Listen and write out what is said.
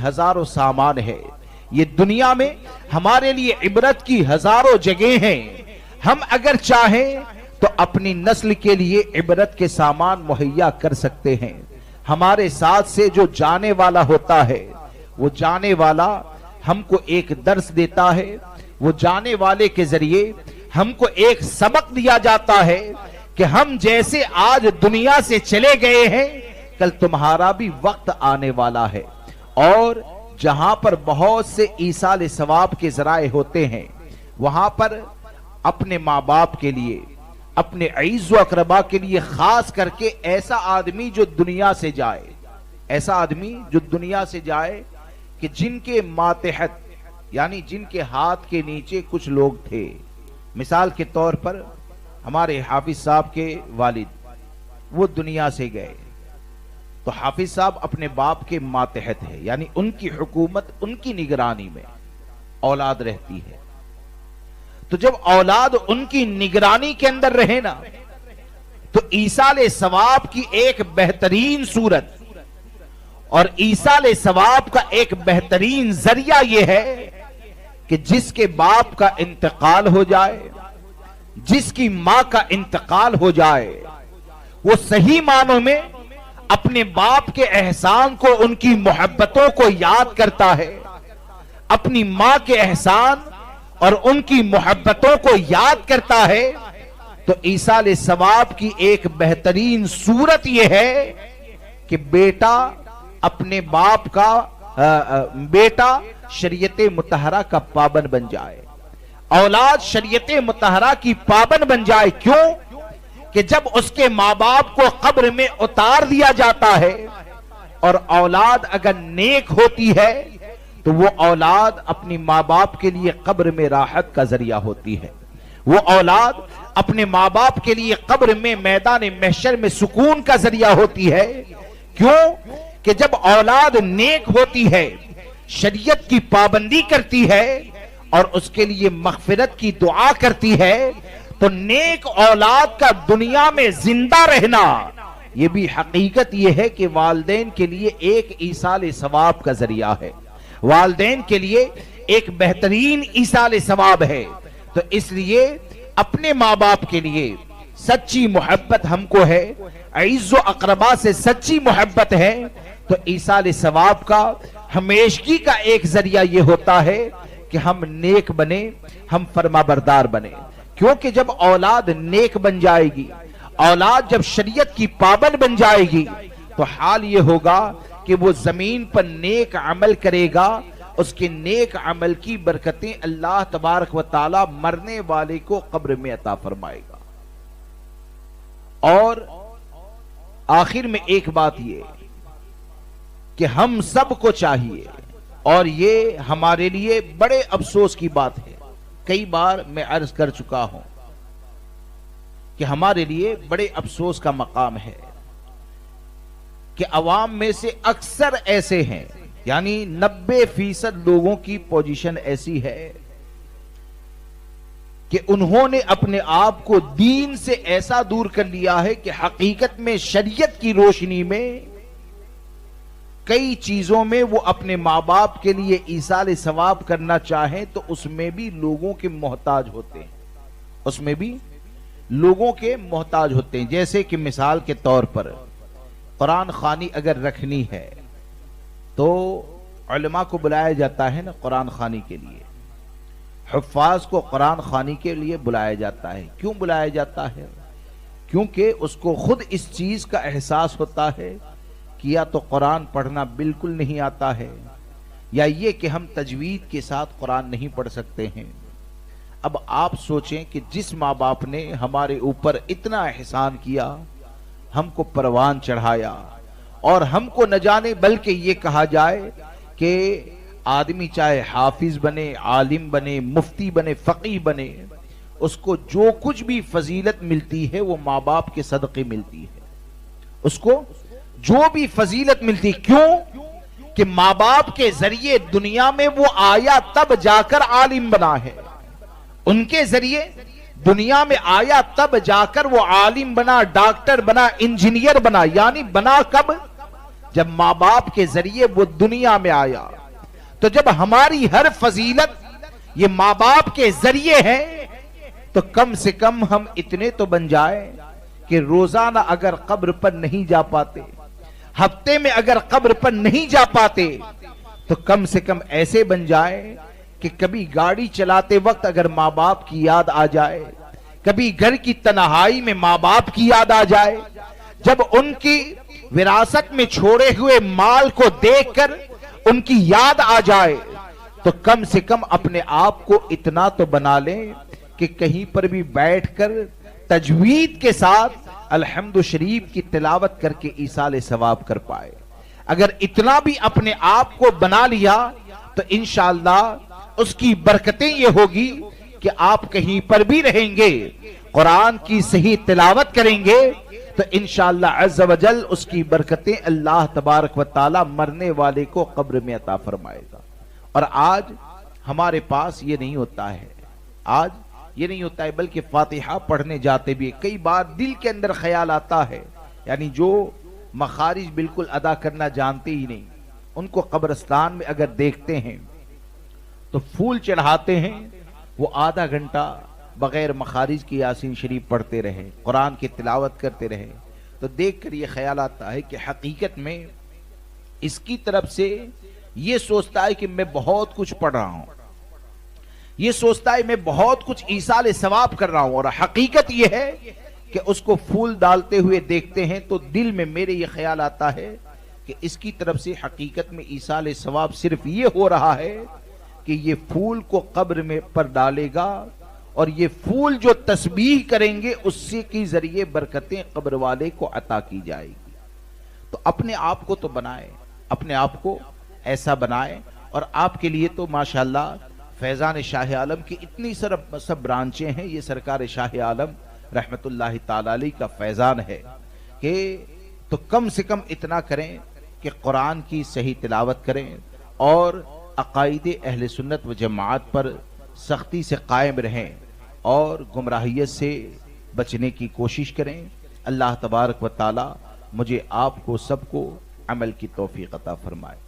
ہزاروں سامان ہے. یہ دنیا میں ہمارے لیے عبرت کی ہزاروں جگہیں ہیں. ہم اگر چاہیں تو اپنی نسل کے لیے عبرت کے سامان مہیا کر سکتے ہیں. ہمارے ساتھ سے جو جانے والا ہوتا ہے وہ جانے والا ہم کو ایک درس دیتا ہے. وہ جانے والے کے ذریعے ہم کو ایک سبق دیا جاتا ہے کہ ہم جیسے آج دنیا سے چلے گئے ہیں کل تمہارا بھی وقت آنے والا ہے. اور جہاں پر بہت سے ایصال ثواب کے ذرائع ہوتے ہیں وہاں پر اپنے ماں باپ کے لیے اپنے عزیز و اقربا کے لیے خاص کر کے ایسا آدمی جو دنیا سے جائے کہ جن کے ماتحت یعنی جن کے ہاتھ کے نیچے کچھ لوگ تھے. مثال کے طور پر ہمارے حافظ صاحب کے والد وہ دنیا سے گئے تو حافظ صاحب اپنے باپ کے ماتحت ہے یعنی ان کی حکومت ان کی نگرانی میں اولاد رہتی ہے. تو جب اولاد ان کی نگرانی کے اندر رہے نا تو ایصال ثواب کی ایک بہترین صورت اور ایصال ثواب کا ایک بہترین ذریعہ یہ ہے کہ جس کے باپ کا انتقال ہو جائے جس کی ماں کا انتقال ہو جائے وہ صحیح معنوں میں اپنے باپ کے احسان کو ان کی محبتوں کو یاد کرتا ہے. اپنی ماں کے احسان اور ان کی محبتوں کو یاد کرتا ہے. تو ایصال ثواب کی ایک بہترین صورت یہ ہے کہ بیٹا اپنے باپ کا بیٹا شریعت مطہرہ کا پابند بن جائے. اولاد شریعت مطہرہ کی پابند بن جائے. کیوں کہ جب اس کے ماں باپ کو قبر میں اتار دیا جاتا ہے اور اولاد اگر نیک ہوتی ہے تو وہ اولاد اپنی ماں باپ کے لیے قبر میں راحت کا ذریعہ ہوتی ہے. وہ اولاد اپنے ماں باپ کے لیے قبر میں میدان محشر میں سکون کا ذریعہ ہوتی ہے. کیوں کہ جب اولاد نیک ہوتی ہے شریعت کی پابندی کرتی ہے اور اس کے لیے مغفرت کی دعا کرتی ہے تو نیک اولاد کا دنیا میں زندہ رہنا یہ بھی حقیقت یہ ہے کہ والدین کے لیے ایک ایصال ثواب کا ذریعہ ہے. والدین کے لیے ایک بہترین ایصال ثواب ہے. تو اس لیے اپنے ماں باپ کے لیے سچی محبت ہم کو ہے, عزیز و اقربا سے سچی محبت ہے تو ایصال ثواب کا ہمیشگی کا ایک ذریعہ یہ ہوتا ہے کہ ہم نیک بنے, ہم فرما بردار بنے. کیونکہ جب اولاد نیک بن جائے گی, اولاد جب شریعت کی پابند بن جائے گی تو حال یہ ہوگا کہ وہ زمین پر نیک عمل کرے گا. اس کے نیک عمل کی برکتیں اللہ تبارک و تعالی مرنے والے کو قبر میں عطا فرمائے گا. اور آخر میں ایک بات یہ کہ ہم سب کو چاہیے, اور یہ ہمارے لیے بڑے افسوس کی بات ہے, کئی بار میں عرض کر چکا ہوں کہ ہمارے لیے بڑے افسوس کا مقام ہے کہ عوام میں سے اکثر ایسے ہیں یعنی 90% لوگوں کی پوزیشن ایسی ہے کہ انہوں نے اپنے آپ کو دین سے ایسا دور کر لیا ہے کہ حقیقت میں شریعت کی روشنی میں کئی چیزوں میں وہ اپنے ماں باپ کے لیے ایصال ثواب کرنا چاہیں تو اس میں بھی لوگوں کے محتاج ہوتے ہیں, اس میں بھی لوگوں کے محتاج ہوتے ہیں. جیسے کہ مثال کے طور پر قرآن خوانی اگر رکھنی ہے تو علماء کو بلایا جاتا ہے نا قرآن خوانی کے لیے, حفاظ کو قرآن خوانی کے لیے بلایا جاتا ہے. کیوں بلایا جاتا ہے؟ کیونکہ اس کو خود اس چیز کا احساس ہوتا ہے کہ یا تو قرآن پڑھنا بالکل نہیں آتا ہے یا یہ کہ ہم تجوید کے ساتھ قرآن نہیں پڑھ سکتے ہیں. اب آپ سوچیں کہ جس ماں باپ نے ہمارے اوپر اتنا احسان کیا, ہم کو پروان چڑھایا اور ہم کو نہ جانے بلکہ یہ کہا جائے کہ آدمی چاہے حافظ بنے, عالم بنے, مفتی بنے, فقیہ بنے, اس کو جو کچھ بھی فضیلت ملتی ہے وہ ماں باپ کے صدقے ملتی ہے. اس کو جو بھی فضیلت ملتی, کیوں کہ ماں باپ کے ذریعے دنیا میں وہ آیا تب جا کر عالم بنا ہے. ان کے ذریعے دنیا میں آیا تب جا کر وہ عالم بنا, ڈاکٹر بنا, انجینئر بنا. یعنی بنا کب؟ جب ماں باپ کے ذریعے وہ دنیا میں آیا، تو جب ہماری ہر فضیلت یہ ماں باپ کے ذریعے ہے، تو کم سے کم ہم اتنے تو بن جائیں کہ روزانہ اگر قبر پر نہیں جا پاتے، ہفتے میں اگر قبر پر نہیں جا پاتے، تو کم سے کم ایسے بن جائے کہ کبھی گاڑی چلاتے وقت اگر ماں باپ کی یاد آ جائے، کبھی گھر کی تنہائی میں ماں باپ کی یاد آ جائے، جب ان کی وراثت میں چھوڑے ہوئے مال کو دیکھ کر ان کی یاد آ جائے، تو کم سے کم اپنے آپ کو اتنا تو بنا لیں کہ کہیں پر بھی بیٹھ کر تجوید کے ساتھ الحمد شریف کی تلاوت کر کے ایصال ثواب کر پائے۔ اگر اتنا بھی اپنے آپ کو بنا لیا تو انشاءاللہ اس کی برکتیں یہ ہوگی کہ آپ کہیں پر بھی رہیں گے، قرآن کی صحیح تلاوت کریں گے تو انشاءاللہ عز و جل اس کی برکتیں اللہ تبارک و تعالی مرنے والے کو قبر میں عطا فرمائے گا۔ اور آج ہمارے پاس یہ نہیں ہوتا ہے، آج یہ نہیں ہوتا ہے، بلکہ فاتحہ پڑھنے جاتے بھی کئی بار دل کے اندر خیال آتا ہے، یعنی جو مخارج بالکل ادا کرنا جانتے ہی نہیں، ان کو قبرستان میں اگر دیکھتے ہیں تو پھول چڑھاتے ہیں، وہ آدھا گھنٹہ بغیر مخارج کی یاسین شریف پڑھتے رہے، قرآن کی تلاوت کرتے رہے، تو دیکھ کر یہ خیال آتا ہے کہ حقیقت میں اس کی طرف سے یہ سوچتا ہے کہ میں بہت کچھ پڑھ رہا ہوں، یہ سوچتا ہے میں بہت کچھ ایصال ثواب کر رہا ہوں، اور حقیقت یہ ہے کہ اس کو پھول ڈالتے ہوئے دیکھتے ہیں تو دل میں میرے یہ خیال آتا ہے کہ اس کی طرف سے حقیقت میں ایصال ثواب صرف یہ ہو رہا ہے کہ یہ پھول کو قبر میں پر ڈالے گا، اور یہ پھول جو تسبیح کریں گے اس سے کی ذریعے برکتیں قبر والے کو عطا کی جائے گی۔ تو اپنے آپ کو تو بنائے، اپنے آپ کو ایسا بنائے، اور آپ کے لیے تو ماشاءاللہ فیضان شاہ عالم کی اتنی سب برانچیں ہیں، یہ سرکار شاہ عالم رحمت اللہ تعالی علیہ کا فیضان ہے کہ تو کم سے کم اتنا کریں کہ قرآن کی صحیح تلاوت کریں اور عقائد اہل سنت و جماعت پر سختی سے قائم رہیں اور گمراہیت سے بچنے کی کوشش کریں۔ اللہ تبارک و تعالی مجھے آپ کو سب کو عمل کی توفیق عطا فرمائے۔